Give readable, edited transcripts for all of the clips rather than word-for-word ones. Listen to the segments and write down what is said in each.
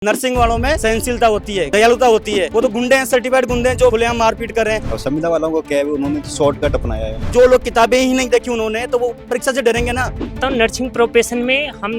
Nursing वालों में सहनशीलता होती है, दयालुता होती है। वो तो गुंडे हैं, सर्टिफाइड गुंडे हैं जो खुलेआम मारपीट कर रहे हैं। और संविदा वालों को क्या है, उन्होंने तो शॉर्टकट अपनाया है। जो लोग किताबें ही नहीं देखी उन्होंने, तो वो परीक्षा से डरेंगे ना। तो नर्सिंग प्रोफेशन में हम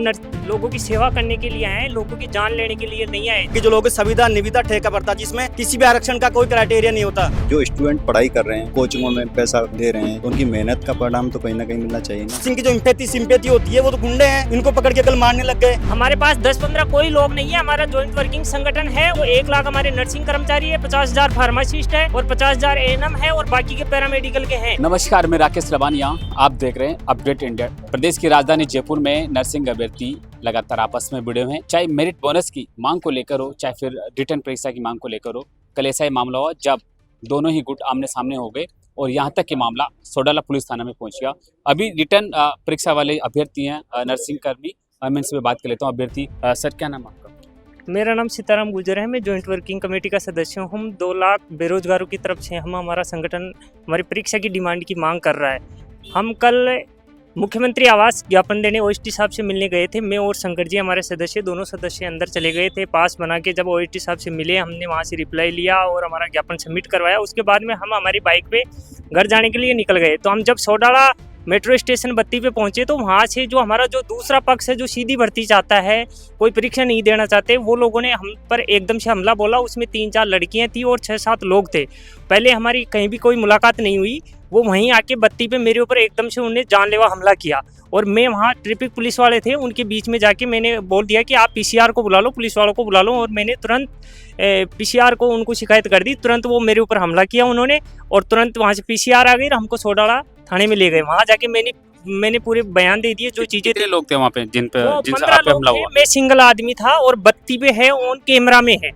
लोगों की सेवा करने के लिए आए, लोगों की जान लेने के लिए नहीं आए। कि जो लोग संविदा निविदा ठेका पड़ता, जिसमें किसी भी आरक्षण का कोई क्राइटेरिया नहीं होता। जो स्टूडेंट पढ़ाई कर रहे हैं, कोचिंगों में पैसा दे रहे हैं, उनकी मेहनत का परिणाम तो कहीं ना कहीं मिलना चाहिए ना। इनकी जो इम्पैथी सिंपैथी होती है, वो तो गुंडे हैं, इनको पकड़ के कल मारने लग गए। हमारे पास 10-15 कोई लोग नहीं है। हमारा जॉइंट वर्किंग संगठन है, वो 1 लाख हमारे नर्सिंग कर्मचारी है, 50,000 फार्मासिस्ट है और 50,000 एएनएम है और बाकी के पैरामेडिकल के हैं। नमस्कार, मैं राकेश रवानिया, आप देख रहे हैं अपडेट इंडिया। प्रदेश की राजधानी जयपुर में नर्सिंग अभ्यर्थी लगातार आपस में भिड़े हुए हैं, चाहे मेरिट बोनस की मांग को लेकर हो, चाहे फिर रिटर्न परीक्षा की मांग को लेकर हो। कल ऐसा ही मामला हुआ जब दोनों ही गुट आमने सामने हो गए और यहाँ तक कि मामला सोडाला पुलिस थाना में पहुंच गया। अभी रिटर्न परीक्षा वाले अभ्यर्थी हैं, नर्सिंग कर्मी। मैं इनसे बात कर लेता हूँ। अभ्यर्थी सर, क्या नाम आपका? मेरा नाम सीताराम गुजर है, मैं जॉइंट वर्किंग कमेटी का सदस्य हूँ। हम 2 लाख बेरोजगारों की तरफ से हमारा संगठन हमारी परीक्षा की डिमांड की मांग कर रहा है। हम कल मुख्यमंत्री आवास ज्ञापन देने ओएसटी साहब से मिलने गए थे। मैं और शंकर जी हमारे सदस्य, दोनों सदस्य अंदर चले गए थे। पास बना के जब ओएसटी साहब से मिले, हमने वहाँ से रिप्लाई लिया और हमारा ज्ञापन सबमिट करवाया। उसके बाद में हम हमारी बाइक पे घर जाने के लिए निकल गए। तो हम जब सोडाला मेट्रो स्टेशन बत्ती पे पहुंचे तो वहाँ से जो हमारा जो दूसरा पक्ष है, जो सीधी भर्ती चाहता है, कोई परीक्षा नहीं देना चाहते, वो लोगों ने हम पर एकदम से हमला बोला। उसमें 3-4 लड़कियां थी और 6-7 लोग थे। पहले हमारी कहीं भी कोई मुलाकात नहीं हुई। वो वहीं आके बत्ती पे मेरे ऊपर एकदम से उन्हें जानलेवा हमला किया और मैं वहाँ ट्रैफिक पुलिस वाले थे, उनके बीच में जाके मैंने बोल दिया कि आप पीसीआर को बुला लो, पुलिस वालों को बुला लो। और मैंने तुरंत पीसीआर को उनको शिकायत कर दी। तुरंत वो मेरे ऊपर हमला किया उन्होंने और तुरंत वहाँ से पीसीआर आ गई और हमको सोडाला थाने में ले गए। वहाँ जाके मैंने पूरे बयान दे दिए जो चीजें। कितने लोग थे वहाँ पे जिनसे 15 आप पे लोग हमला थे। हुआ? मैं सिंगल आदमी था और बत्ती पे है, ऑन कैमरा में है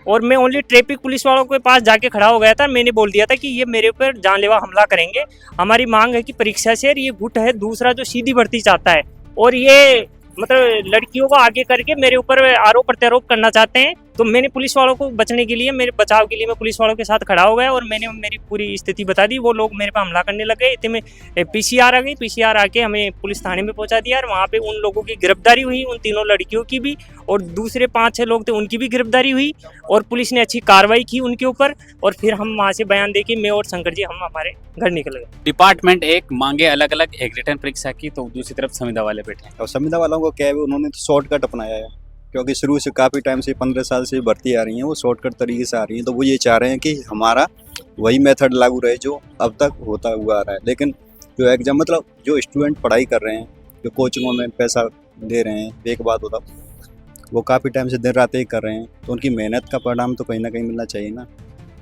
और मैं ओनली ट्रैफिक पुलिस वालों के पास जाके खड़ा हो गया था। मैंने बोल दिया था कि ये मेरे ऊपर जानलेवा हमला करेंगे। हमारी मांग है कि परीक्षा से ये गुट है दूसरा जो सीधी भर्ती चाहता है और ये मतलब लड़कियों को आगे करके मेरे ऊपर आरोप प्रत्यारोप करना चाहते हैं। तो मैंने पुलिस वालों को बचने के लिए, मेरे बचाव के लिए मैं पुलिस वालों के साथ खड़ा हो गया और मैंने मेरी पूरी स्थिति बता दी। वो लोग मेरे पे हमला करने लग गए। इतने में पीसीआर आ गई। पीसीआर आके हमें पुलिस थाने में पहुंचा दिया और वहाँ पे उन लोगों की गिरफ्तारी हुई, उन 3 लड़कियों की भी और दूसरे 5-6 लोग थे उनकी भी गिरफ्तारी हुई और पुलिस ने अच्छी कार्रवाई की उनके ऊपर। और फिर हम वहाँ से बयान दे के मैं और शंकर जी हम हमारे घर निकल गए। डिपार्टमेंट एक मांगे अलग अलग, एक रिटर्न परीक्षा की, तो दूसरी तरफ संविदा वाले बैठे। और संविदा वालों को क्या है, उन्होंने तो शॉर्टकट अपनाया है, क्योंकि शुरू से काफ़ी टाइम से 15 साल से भर्ती आ रही हैं, वो शॉर्टकट तरीके से आ रही हैं। तो वो ये चाह रहे हैं कि हमारा वही मेथड लागू रहे जो अब तक होता हुआ आ रहा है। लेकिन जो एग्जाम मतलब जो स्टूडेंट पढ़ाई कर रहे हैं, जो कोचिंगों में पैसा दे रहे हैं, एक बात होता वो काफ़ी टाइम से दिन रात एक कर रहे हैं, तो उनकी मेहनत का परिणाम तो कहीं ना कहीं मिलना चाहिए ना।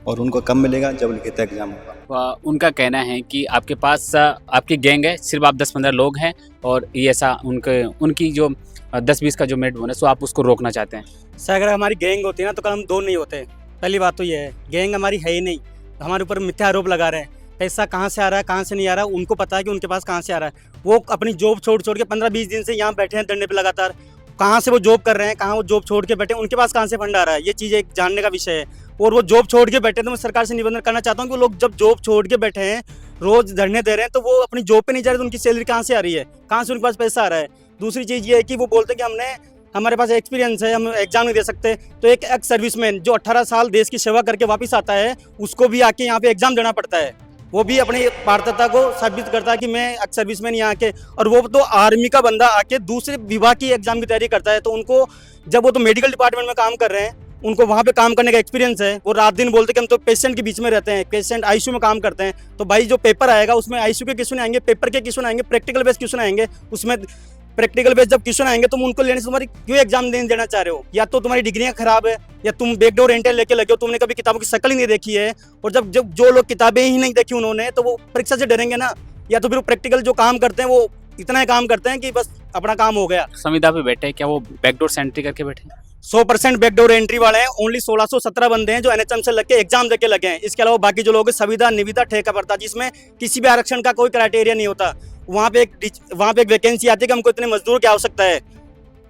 और उनको कब मिलेगा? जब लिखित एग्जाम होगा। उनका कहना है कि आपके पास आपकी गैंग है, सिर्फ आप 10-15 लोग हैं और ये ऐसा उनकी जो 10-20 का जो मेरिट बोनस वो आप उसको रोकना चाहते हैं। सर, अगर हमारी गैंग होती है ना तो कल हम 2 नहीं होते। पहली बात तो ये है, गैंग हमारी है ही नहीं। हमारे ऊपर मिथ्या आरोप लगा रहे हैं। पैसा कहाँ से आ रहा है, कहाँ से नहीं आ रहा है, उनको पता है कि उनके पास कहाँ से आ रहा है। वो अपनी जॉब छोड़ के 15-20 दिन से यहाँ बैठे हैं धरने पे लगातार। कहाँ से वो जॉब कर रहे हैं, कहाँ वो जॉब छोड़ के बैठे हैं, उनके पास कहाँ से फंड आ रहा है, ये चीज़ एक जानने का विषय है। और वो जॉब छोड़ के बैठे, तो मैं सरकार से निवेदन करना चाहता हूँ कि वो लोग जब जॉब छोड़ के बैठे हैं, रोज धरने दे रहे हैं, तो वो अपनी जॉब पे नहीं जा रहे, तो उनकी सैलरी कहाँ से आ रही है, कहाँ से उनके पास पैसा आ रहा है। दूसरी चीज़ ये है कि वो बोलते हैं कि हमारे पास एक्सपीरियंस है, हम एग्जाम नहीं दे सकते। तो एक एक्स सर्विसमैन जो 18 साल देश की सेवा करके वापस आता है, उसको भी आके यहाँ पे एग्जाम देना पड़ता है। वो भी अपनी पात्रता को साबित करता है कि मैं एक्स सर्विसमैन यहाँ के। और वो तो आर्मी का बंदा आके दूसरे विभाग की एग्जाम की तैयारी करता है। तो उनको जब वो तो मेडिकल डिपार्टमेंट में काम कर रहे हैं, उनको वहाँ पे काम करने का एक्सपीरियंस है। वो रात दिन बोलते कि हम तो पेशेंट के बीच में रहते हैं, पेशेंट आईसीयू में काम करते हैं। तो भाई जो पेपर आएगा उसमें आईसीयू के क्वेश्चन आएंगे, पेपर के क्वेश्चन आएंगे, प्रैक्टिकल बेस्ड क्वेश्चन आएंगे। उसमें प्रैक्टिकल बेस्ड जब क्वेश्चन आएंगे तुम उनको लेने से तुम्हारी क्यों एग्जाम देना चाह रहे हो? या तो तुम्हारी डिग्रियां खराब है या तुम बैकडोर एंट्री लेके लगे हो, तुमने कभी किताबों की शक्ल ही नहीं देखी है। और जब जो लोग किताबें ही नहीं देखी उन्होंने, तो वो परीक्षा से डरेंगे ना। या तो फिर प्रैक्टिकल जो काम करते हैं वो इतना ही काम करते हैं कि बस अपना काम हो गया। संविदा पे बैठे, क्या वो बैकडोर से एंट्री करके बैठे? 100% बैकडोर एंट्री वाले हैं। ओनली 1617 बंदे हैं जो एनएचएम से लग के एग्जाम देके लगे हैं। इसके अलावा बाकी जो लोग संविदा निविदा ठेका पड़ता, जिसमें किसी भी आरक्षण का कोई क्राइटेरिया नहीं होता। वहाँ पे एक वैकेंसी आती है कि हमको इतने मजदूर की आवश्यकता है।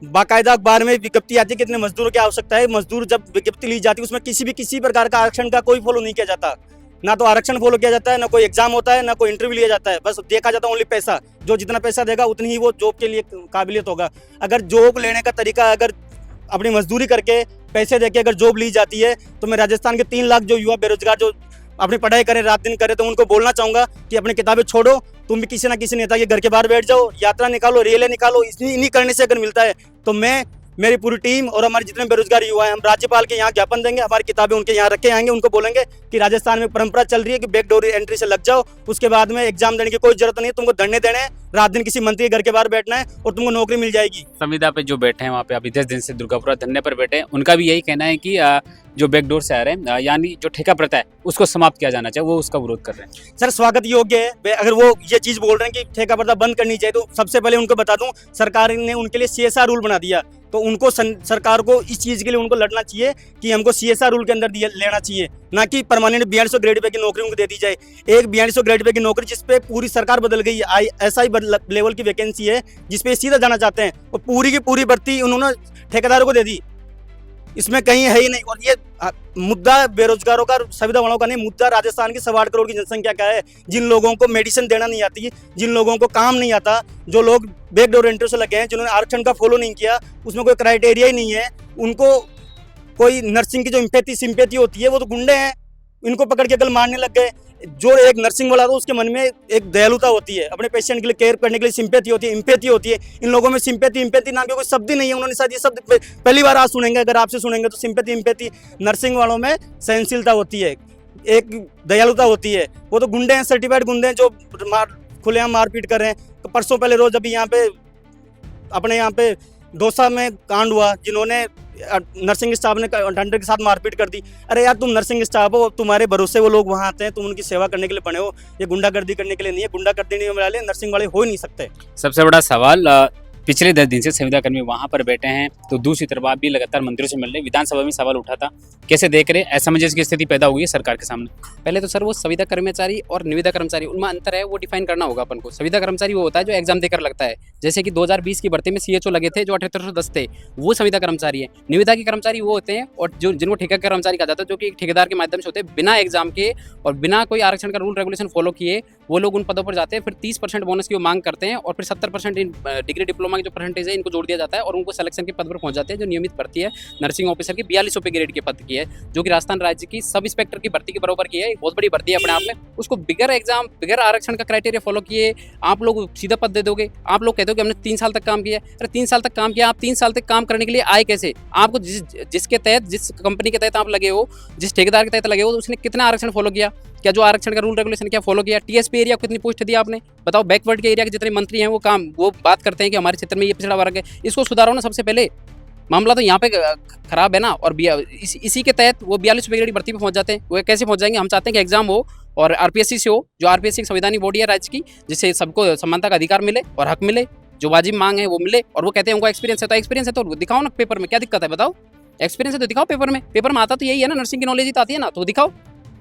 बाकायदा अखबार में विज्ञप्ति आती है कि इतने मजदूरों की आवश्यकता है। मजदूर जब विज्ञप्ति ली जाती है उसमें किसी प्रकार का आरक्षण का कोई फॉलो नहीं किया जाता। ना तो आरक्षण फॉलो किया जाता है, ना कोई एग्जाम होता है, ना कोई इंटरव्यू लिया जाता है। बस देखा जाता है ओनली पैसा। जो जितना पैसा देगा उतनी ही वो जॉब के लिए काबिलियत होगा। अगर जॉब लेने का तरीका अगर अपनी मजदूरी करके पैसे देके अगर जॉब ली जाती है, तो मैं राजस्थान के 3 लाख जो युवा बेरोजगार जो अपनी पढ़ाई करें, रात दिन करें, तो उनको बोलना चाहूँगा कि अपनी किताबें छोड़ो, तुम भी किसी ना किसी नेता के घर के बाहर बैठ जाओ, यात्रा निकालो, रेलें निकालो। इन्हीं करने से अगर मिलता है तो मैं, मेरी पूरी टीम और हमारे जितने बेरोजगार युवा हैं, हम राज्यपाल के यहाँ ज्ञापन देंगे, हमारी किताबें उनके यहाँ रखे आएंगे, उनको बोलेंगे कि राजस्थान में परंपरा चल रही है कि बैकडोर एंट्री से लग जाओ, उसके बाद में एग्जाम देने की कोई जरूरत नहीं है, तुमको धरने देने हैं, रात दिन किसी मंत्री के घर के बाहर बैठना है और तुमको नौकरी मिल जाएगी। संविदा पे जो बैठे हैं वहाँ पे अभी 10 दिन से दुर्गापुरा धरने पर बैठे हैं, उनका भी यही कहना है कि जो बैकडोर से आ रहे हैं, यानी जो ठेका प्रथा है उसको समाप्त किया जाना चाहिए, वो उसका विरोध कर रहे हैं। सर स्वागत योग्य है, अगर वो ये चीज़ बोल रहे हैं कि ठेका प्रथा बंद करनी चाहिए, तो सबसे पहले उनको बता दूं, सरकार ने उनके लिए CSR रूल बना दिया, तो उनको सरकार को इस चीज़ के लिए उनको लड़ना चाहिए कि हमको CSR रूल के अंदर लेना चाहिए, ना कि परमानेंट 4200 ग्रेड पे की नौकरी उनको दे दी जाए। एक 4200 ग्रेड पे की नौकरी जिसपे पूरी सरकार बदल गई है, SI लेवल की वैकेंसी है जिसपे सीधा जाना चाहते हैं, और पूरी की पूरी भर्ती उन्होंने ठेकेदारों को दे दी, इसमें कहीं है ही नहीं। और ये मुद्दा बेरोजगारों का, संविदा वालों का नहीं, मुद्दा राजस्थान की 8.25 करोड़ की जनसंख्या का है, जिन लोगों को मेडिसिन देना नहीं आती, जिन लोगों को काम नहीं आता, जो लोग बैकडोर एंट्री से लगे हैं, जिन्होंने आरक्षण का फॉलो नहीं किया, उसमें कोई क्राइटेरिया ही नहीं है, उनको कोई नर्सिंग की जो सिंपैथी होती है, वो तो गुंडे हैं, इनको पकड़ के कल मारने लग गए। जो एक नर्सिंग वाला था उसके मन में एक दयालुता होती है, अपने पेशेंट के लिए केयर करने के लिए सिंपैथी होती है, इम्पैथी होती है। इन लोगों में सिंपैथी नाम के कोई शब्द ही नहीं है, उन्होंने शायद ये शब्द पहली बार आज सुनेंगे, अगर आपसे सुनेंगे तो सिंपैथी। नर्सिंग वालों में सहनशीलता होती है, एक दयालुता होती है, वो तो गुंडे हैं, सर्टिफाइड गुंडे हैं जो खुलेआम मारपीट कर रहे हैं। तो परसों पहले रोज अभी यहाँ पे अपने यहाँ पे दौसा में कांड हुआ, जिन्होंने नर्सिंग स्टाफ ने अटेंडर के साथ मारपीट कर दी। अरे यार, तुम नर्सिंग स्टाफ हो, तुम्हारे भरोसे वो लोग वहाँ आते हैं, तुम उनकी सेवा करने के लिए बने हो, ये गुंडागर्दी करने के लिए नहीं है। गुंडागर्दी वाले नर्सिंग वाले हो ही नहीं सकते। सबसे बड़ा सवाल, पिछले 10 दिन से संविदा कर्मी वहाँ पर बैठे हैं, तो दूसरी तरफ आप भी लगातार मंत्रियों से मिल रहे, विधानसभा में सवाल उठा था, कैसे देख रहे, असमंजस की स्थिति पैदा हुई है सरकार के सामने? पहले तो सर वो संविदा कर्मचारी और निविदा कर्मचारी, उनमें अंतर है, वो डिफाइन करना होगा अपन को। संविदा कर्मचारी वो होता है जो एग्जाम देकर लगता है, जैसे कि 2020 की भर्ती में CHO लगे थे जो 7810 थे, वो संविदा कर्मचारी है। निविदा के कर्मचारी वो होते हैं और जो जिनको ठेका कर्मचारी कहा जाता है, जो कि ठेकेदार के माध्यम से होते हैं, बिना एग्जाम के और बिना कोई आरक्षण का रूल रेगुलेशन फॉलो किए वो लोग उन पदों पर जाते हैं। फिर 30% बोनस की वो मांग करते हैं और फिर 70% डिग्री डिप्लोमा की जो परसेंटेज है इनको जोड़ दिया जाता है और उनको सिलेक्शन के पद पर पहुंच जाते हैं, जो नियमित भर्ती है नर्सिंग ऑफिसर की 4200 ग्रेड के पद की है, जो कि राजस्थान राज्य की सब इंस्पेक्टर की भर्ती के बराबर की है। एक बहुत बड़ी भर्ती है अपने आप में। उसको बिगर एग्जाम, बिगर आरक्षण का क्राइटेरिया फॉलो किए आप लोग सीधा पद दे दोगे। आप लोग कहते हो कि हमने 3 साल तक काम किया। अरे 3 साल तक काम किया, आप 3 साल तक काम करने के लिए आए कैसे? आपको जिसके तहत, जिस कंपनी के तहत आप लगे हो, जिस ठेकेदार के तहत लगे हो, उसने कितना आरक्षण फॉलो किया? क्या जो आरक्षण का रूल रेगुलेशन क्या फॉलो किया? TSP एरिया को कितनी पोस्ट दी आपने? बताओ। बैकवर्ड के एरिया के जितने मंत्री हैं वो बात करते हैं कि हमारे क्षेत्र में ये पिछड़ा वर्ग है, इसको सुधारो ना सबसे पहले। मामला तो यहाँ पे खराब है ना। और इसी के तहत वो 42 ग्रेड भर्ती पे पहुंच जाते हैं। वो कैसे पहुंच जाएंगे? हम चाहते हैं कि एग्जाम हो और RPSC से हो, जो RPSC एक संवैधानिक बॉडी है राज्य की, जिससे सबको समानता का अधिकार मिले और हक मिले, जो वाजिब मांग है वो मिले। और वो कहते हैं उनको एक्सपीरियंस है, तो एक्सपीरियंस है तो दिखाओ ना पेपर में, क्या दिक्कत है बताओ? एक्सपीरियंस है तो दिखाओ पेपर में। पेपर में आता तो यही है ना, नर्सिंग की नॉलेज ही तो आती है ना, तो दिखाओ।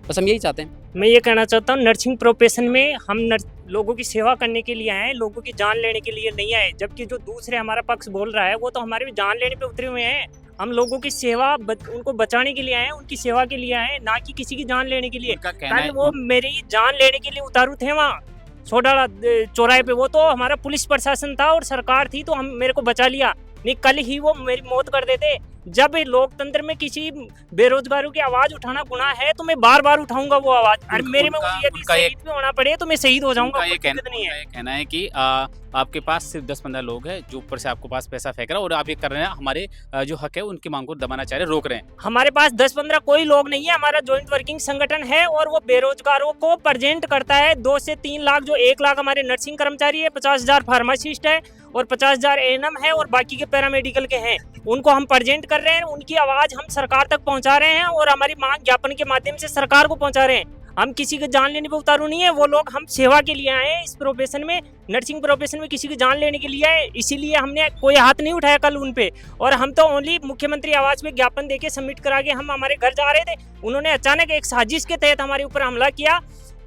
बस हम यही चाहते हैं। मैं ये कहना चाहता हूँ, नर्सिंग प्रोफेशन में हम लोगों की सेवा करने के लिए आए हैं, लोगों की जान लेने के लिए नहीं आए। जबकि जो दूसरे हमारा पक्ष बोल रहा है वो तो हमारी जान लेने पे उतरे हुए हैं। हम लोगों की सेवा, उनको बचाने के लिए आए हैं, उनकी सेवा के लिए आए हैं, ना कि किसी की जान लेने के लिए। कल वो मेरी जान लेने के लिए उतारू थे वहाँ सोडाला चौराहे पे, वो तो हमारा पुलिस प्रशासन था और सरकार थी, तो हम मेरे को बचा लिया। नहीं, कल ही वो मेरी मौत कर देते। जब लोकतंत्र में किसी बेरोजगारों की आवाज उठाना गुनाह है तो मैं बार बार उठाऊंगा वो आवाज। अरे मेरे में यदि शहीद भी होना पड़े तो मैं शहीद हो जाऊंगा। ये कहना है कि आपके पास सिर्फ 10-15 लोग हैं जो ऊपर से आपके पास पैसा फेंक रहा है और आप ये कर रहे हैं, हमारे जो हक है उनकी मांग को दबाना चाह रहे, रोक रहे हैं। हमारे पास 10-15 कोई लोग नहीं है। हमारा जॉइंट वर्किंग संगठन है और वो बेरोजगारों को प्रेजेंट करता है। 2 से 3 लाख, जो 1 लाख हमारे नर्सिंग कर्मचारी है, 50,000 फार्मासिस्ट है और 50,000 ANM है और बाकी के पैरामेडिकल के हैं, उनको हम प्रेजेंट कर रहे हैं। उनकी आवाज हम सरकार तक पहुंचा रहे हैं और हमारी मांग ज्ञापन के माध्यम से सरकार को पहुंचा रहे हैं। हम किसी की जान लेने पे उतारू नहीं है। वो लोग, हम सेवा के लिए आए हैं इस प्रोफेशन में, नर्सिंग प्रोफेशन में किसी की जान लेने के लिए आए, इसीलिए हमने कोई हाथ नहीं उठाया कल उन पे। और हम तो ओनली मुख्यमंत्री आवास में ज्ञापन देके सबमिट करा के हम हमारे घर जा रहे थे। उन्होंने अचानक एक साजिश के तहत हमारे ऊपर हमला किया।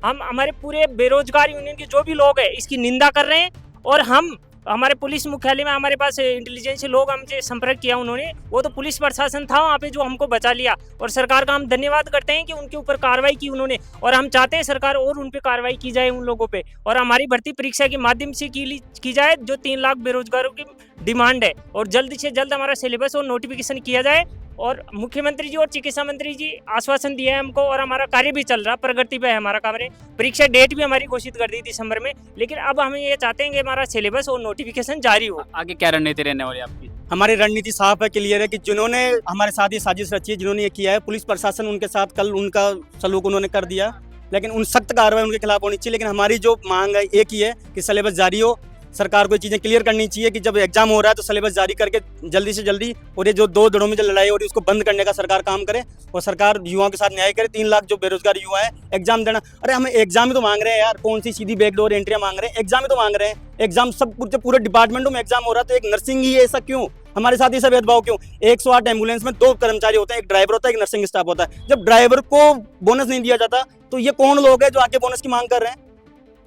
हम हमारे पूरे बेरोजगार यूनियन के जो भी लोग हैं इसकी निंदा कर रहे हैं। और हम हमारे पुलिस मुख्यालय में हमारे पास इंटेलिजेंस लोग हमसे संपर्क किया उन्होंने, वो तो पुलिस प्रशासन था वहाँ पे जो हमको बचा लिया। और सरकार का हम धन्यवाद करते हैं कि उनके ऊपर कार्रवाई की उन्होंने, और हम चाहते हैं सरकार और उन पे कार्रवाई की जाए उन लोगों पे, और हमारी भर्ती परीक्षा के माध्यम से की जाए जो 3 लाख बेरोजगारों की डिमांड है। और जल्द से जल्द हमारा सिलेबस और नोटिफिकेशन किया जाए और मुख्यमंत्री जी और चिकित्सा मंत्री जी आश्वासन दिया है हमको और हमारा कार्य भी चल रहा, प्रगति पे है हमारा कार्य। परीक्षा डेट भी हमारी घोषित कर दी दिसंबर में, लेकिन अब हम ये चाहते हैं कि हमारा सिलेबस और नोटिफिकेशन जारी हो। आगे क्या रणनीति रहने वाली है आपकी? हमारी रणनीति साफ है, क्लियर है कि जिन्होंने हमारे साथ ये साजिश रची है, जिन्होंने ये किया है, पुलिस प्रशासन उनके साथ कल उनका सलूक उन्होंने कर दिया, लेकिन उन सख्त कार्रवाई उनके खिलाफ होनी चाहिए। लेकिन हमारी जो मांग है एक ही है कि सिलेबस जारी हो। सरकार को ये चीज़ें क्लियर करनी चाहिए कि जब एग्जाम हो रहा है तो सिलेबस जारी करके जल्दी से जल्दी, और ये जो दो धड़ों में जो लड़ाई हो रही है उसको बंद करने का सरकार काम करे और सरकार युवाओं के साथ न्याय करे। 3 लाख जो बेरोजगार युवा है एग्जाम देना, अरे हम एग्जाम ही तो मांग रहे हैं यार, कौन सी सीधी बैकडोर एंट्रियां मांग रहे हैं, एग्जाम ही तो मांग रहे हैं। एग्जाम सब कुछ पूरे डिपार्टमेंटों में एग्जाम हो रहा है, तो एक नर्सिंग ही ऐसा क्यों, हमारे साथ ऐसा भेदभाव क्यों? 108 एम्बुलेंस में 2 कर्मचारी होते हैं, एक ड्राइवर होता है, एक नर्सिंग स्टाफ होता है। जब ड्राइवर को बोनस नहीं दिया जाता तो ये कौन लोग हैं जो आके बोनस की मांग कर रहे हैं?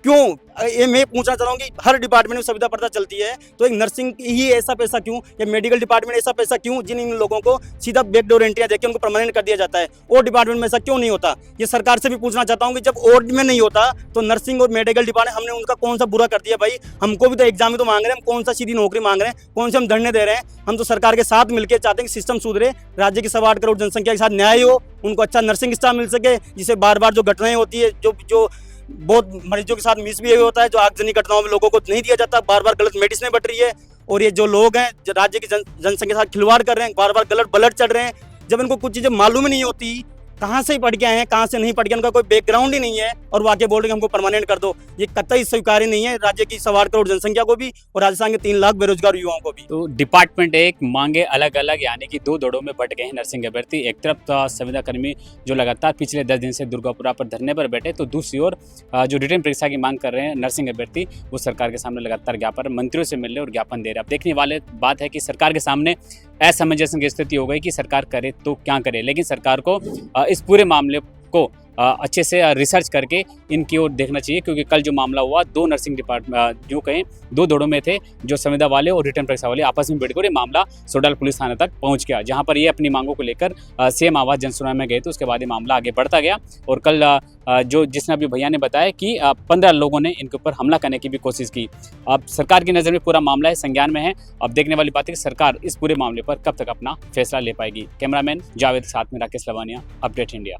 क्यों? ये मैं पूछना चाह रहा हूँ कि हर डिपार्टमेंट में सुविधा प्रथा चलती है, तो एक नर्सिंग ही ऐसा पैसा क्यों, या मेडिकल डिपार्टमेंट ऐसा पैसा क्यों, जिन इन लोगों को सीधा बैकडोर एंट्रियां देके उनको परमानेंट कर दिया जाता है, और डिपार्टमेंट में ऐसा क्यों नहीं होता? ये सरकार से भी पूछना चाहता हूँ कि जब और में नहीं होता तो नर्सिंग और मेडिकल डिपार्टमेंट हमने उनका कौन सा बुरा कर दिया भाई? हमको भी तो एग्जाम ही तो मांग रहे हैं, हम कौन सा सीधी नौकरी मांग रहे हैं, कौन से हम धरने दे रहे हैं? हम तो सरकार के साथ मिलकर चाहते हैं कि सिस्टम सुधरे, राज्य की 8.25 करोड़ जनसंख्या के साथ न्याय हो, उनको अच्छा नर्सिंग स्टाफ मिल सके, जिसे बार बार जो घटनाएं होती है, जो बहुत मरीजों के साथ मिसबिहेव होता है, जो आगजनी घटनाओं में लोगों को नहीं दिया जाता, बार बार गलत मेडिसिन बढ़ रही है, और ये जो लोग हैं जो राज्य की जनसंख्या के साथ खिलवाड़ कर रहे हैं, बार बार गलत ब्लड चढ़ रहे हैं, जब इनको कुछ चीज़ें मालूम ही नहीं होती, कहाँ से पढ़ के आए हैं, कहाँ से नहीं पढ़ के, उनका कोई बैकग्राउंड ही नहीं है, और वाकई बोल रहे हैं कि हमको परमानेंट कर दो। ये कतई स्वीकार्य नहीं है राज्य की 8.25 करोड़ जनसंख्या को भी और राजस्थान के 3 लाख बेरोजगार युवाओं को भी। तो डिपार्टमेंट एक मांगे अलग अलग, यानी कि 2 दौड़ों में बट गए हैं नर्सिंग अभ्यर्थी। एक तरफ तो संविदा कर्मी जो लगातार पिछले 10 दिन से दुर्गापुरा पर धरने पर बैठे, तो दूसरी ओर जो रिटर्न परीक्षा की मांग कर रहे हैं नर्सिंग अभ्यर्थी, वो सरकार के सामने लगातार ज्ञापन, मंत्रियों से मिल रहे और ज्ञापन दे रहे हैं। अब देखने वाले बात है कि सरकार के सामने असमंजस की स्थिति हो गई कि सरकार करे तो क्या करे, लेकिन सरकार को इस पूरे मामले को अच्छे से रिसर्च करके इनकी ओर देखना चाहिए, क्योंकि कल जो मामला हुआ 2 नर्सिंग डिपार्टमेंट जो कहें 2 दौड़ों में थे, जो संविदा वाले और रिटर्न परीक्षा वाले आपस में भिड़कर ये मामला सोडाल पुलिस थाने तक पहुंच गया, जहां पर ये अपनी मांगों को लेकर सीएम आवास जनसुनवाई में गए। तो उसके बाद ये मामला आगे बढ़ता गया और कल जो जिसने अभी भैया ने बताया कि 15 लोगों ने इनके ऊपर हमला करने की भी कोशिश की। अब सरकार की नज़र में पूरा मामला है, संज्ञान में है। अब देखने वाली बात है कि सरकार इस पूरे मामले पर कब तक अपना फैसला ले पाएगी। कैमरामैन जावेद साथ में राकेश लवानिया, अपडेट इंडिया।